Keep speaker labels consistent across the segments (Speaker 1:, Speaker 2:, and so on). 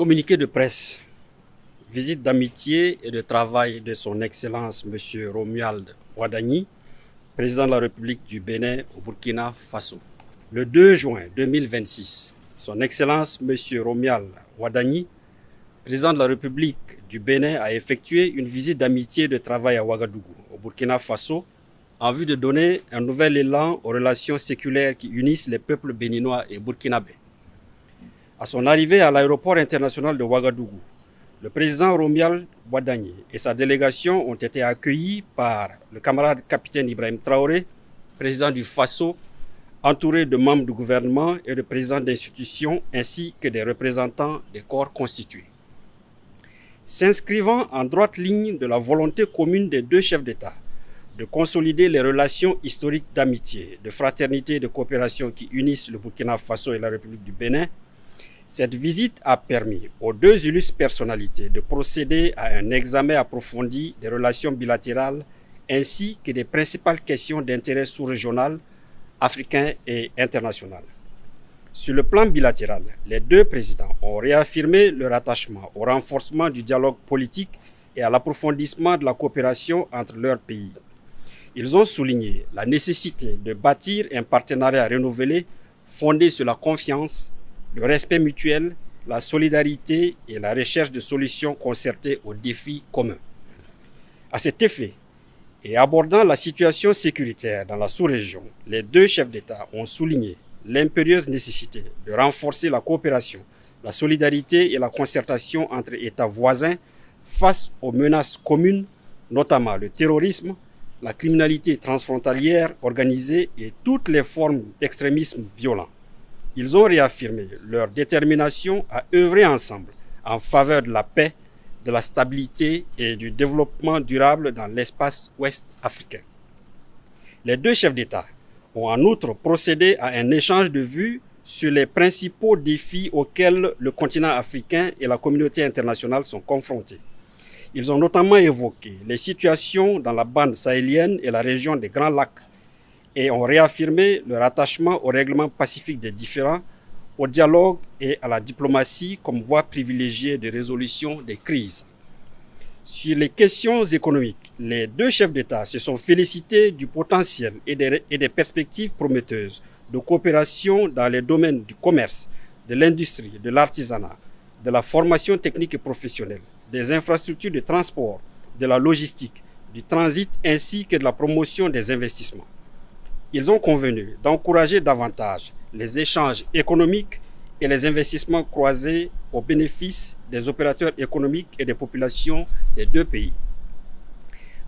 Speaker 1: Communiqué de presse, visite d'amitié et de travail de son Excellence M. Romuald Wadagni, président de la République du Bénin au Burkina Faso. Le 2 juin 2026, son Excellence M. Romuald Wadagni, président de la République du Bénin, a effectué une visite d'amitié et de travail à Ouagadougou, au Burkina Faso, en vue de donner un nouvel élan aux relations séculaires qui unissent les peuples béninois et burkinabés. À son arrivée à l'aéroport international de Ouagadougou, le président Romuald Wadagni et sa délégation ont été accueillis par le camarade capitaine Ibrahim Traoré, président du Faso, entouré de membres du gouvernement et de présidents d'institutions ainsi que des représentants des corps constitués. S'inscrivant en droite ligne de la volonté commune des deux chefs d'État de consolider les relations historiques d'amitié, de fraternité et de coopération qui unissent le Burkina Faso et la République du Bénin, cette visite a permis aux deux illustres personnalités de procéder à un examen approfondi des relations bilatérales ainsi que des principales questions d'intérêt sous-régional, africain et international. Sur le plan bilatéral, les deux présidents ont réaffirmé leur attachement au renforcement du dialogue politique et à l'approfondissement de la coopération entre leurs pays. Ils ont souligné la nécessité de bâtir un partenariat renouvelé fondé sur la confiance, le respect mutuel, la solidarité et la recherche de solutions concertées aux défis communs. À cet effet, et abordant la situation sécuritaire dans la sous-région, les deux chefs d'État ont souligné l'impérieuse nécessité de renforcer la coopération, la solidarité et la concertation entre États voisins face aux menaces communes, notamment le terrorisme, la criminalité transfrontalière organisée et toutes les formes d'extrémisme violent. Ils ont réaffirmé leur détermination à œuvrer ensemble en faveur de la paix, de la stabilité et du développement durable dans l'espace ouest africain. Les deux chefs d'État ont en outre procédé à un échange de vues sur les principaux défis auxquels le continent africain et la communauté internationale sont confrontés. Ils ont notamment évoqué les situations dans la bande sahélienne et la région des Grands Lacs, et ont réaffirmé leur attachement au règlement pacifique des différends, au dialogue et à la diplomatie comme voie privilégiée de résolution des crises. Sur les questions économiques, les deux chefs d'État se sont félicités du potentiel et des perspectives prometteuses de coopération dans les domaines du commerce, de l'industrie, de l'artisanat, de la formation technique et professionnelle, des infrastructures de transport, de la logistique, du transit ainsi que de la promotion des investissements. Ils ont convenu d'encourager davantage les échanges économiques et les investissements croisés au bénéfice des opérateurs économiques et des populations des deux pays.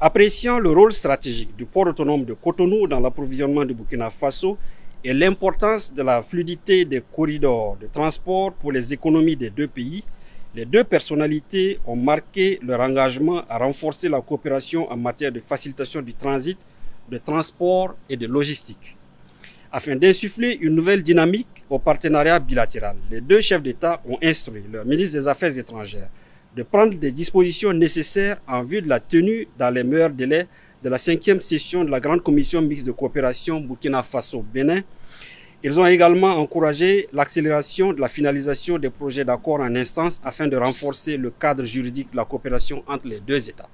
Speaker 1: Appréciant le rôle stratégique du port autonome de Cotonou dans l'approvisionnement du Burkina Faso et l'importance de la fluidité des corridors de transport pour les économies des deux pays, les deux personnalités ont marqué leur engagement à renforcer la coopération en matière de facilitation du transit, de transport et de logistique. Afin d'insuffler une nouvelle dynamique au partenariat bilatéral, les deux chefs d'État ont instruit leur ministre des Affaires étrangères de prendre des dispositions nécessaires en vue de la tenue dans les meilleurs délais de la 5e session de la Grande Commission mixte de coopération Burkina Faso-Bénin. Ils ont également encouragé l'accélération de la finalisation des projets d'accord en instance afin de renforcer le cadre juridique de la coopération entre les deux États.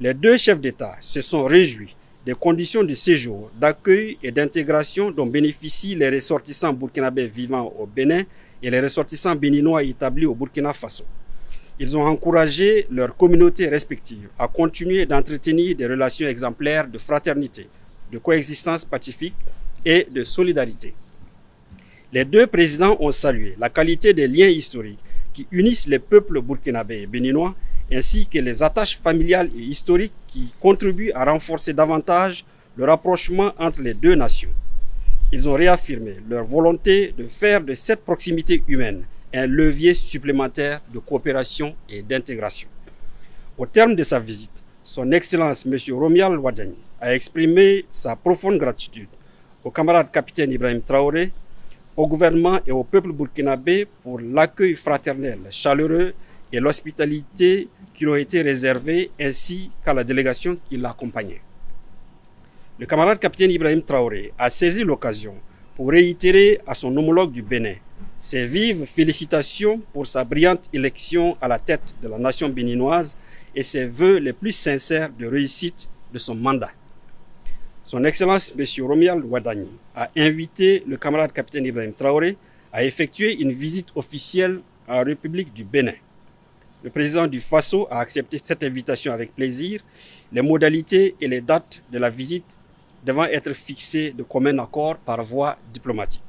Speaker 1: Les deux chefs d'État se sont réjouis des conditions de séjour, d'accueil et d'intégration dont bénéficient les ressortissants burkinabés vivant au Bénin et les ressortissants béninois établis au Burkina Faso. Ils ont encouragé leurs communautés respectives à continuer d'entretenir des relations exemplaires de fraternité, de coexistence pacifique et de solidarité. Les deux présidents ont salué la qualité des liens historiques qui unissent les peuples burkinabés et béninois ainsi que les attaches familiales et historiques qui contribuent à renforcer davantage le rapprochement entre les deux nations. Ils ont réaffirmé leur volonté de faire de cette proximité humaine un levier supplémentaire de coopération et d'intégration. Au terme de sa visite, son Excellence M. Romuald Wadagni a exprimé sa profonde gratitude au camarade capitaine Ibrahim Traoré, au gouvernement et au peuple burkinabé pour l'accueil fraternel, chaleureux et l'hospitalité qui lui ont été réservés ainsi qu'à la délégation qui l'accompagnait. Le camarade capitaine Ibrahim Traoré a saisi l'occasion pour réitérer à son homologue du Bénin Ses vives félicitations pour sa brillante élection à la tête de la nation béninoise et ses vœux les plus sincères de réussite de son mandat. Son Excellence M. Romuald Wadagni a invité le camarade capitaine Ibrahim Traoré à effectuer une visite officielle à la République du Bénin. Le président du Faso a accepté cette invitation avec plaisir, les modalités et les dates de la visite devant être fixées de commun accord par voie diplomatique.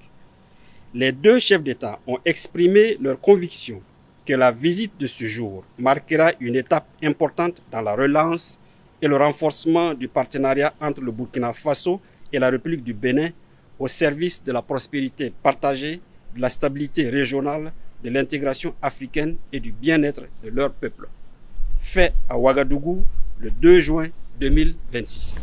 Speaker 1: Les deux chefs d'État ont exprimé leur conviction que la visite de ce jour marquera une étape importante dans la relance et le renforcement du partenariat entre le Burkina Faso et la République du Bénin au service de la prospérité partagée, de la stabilité régionale, de l'intégration africaine et du bien-être de leur peuple. Fait à Ouagadougou le 2 juin 2026.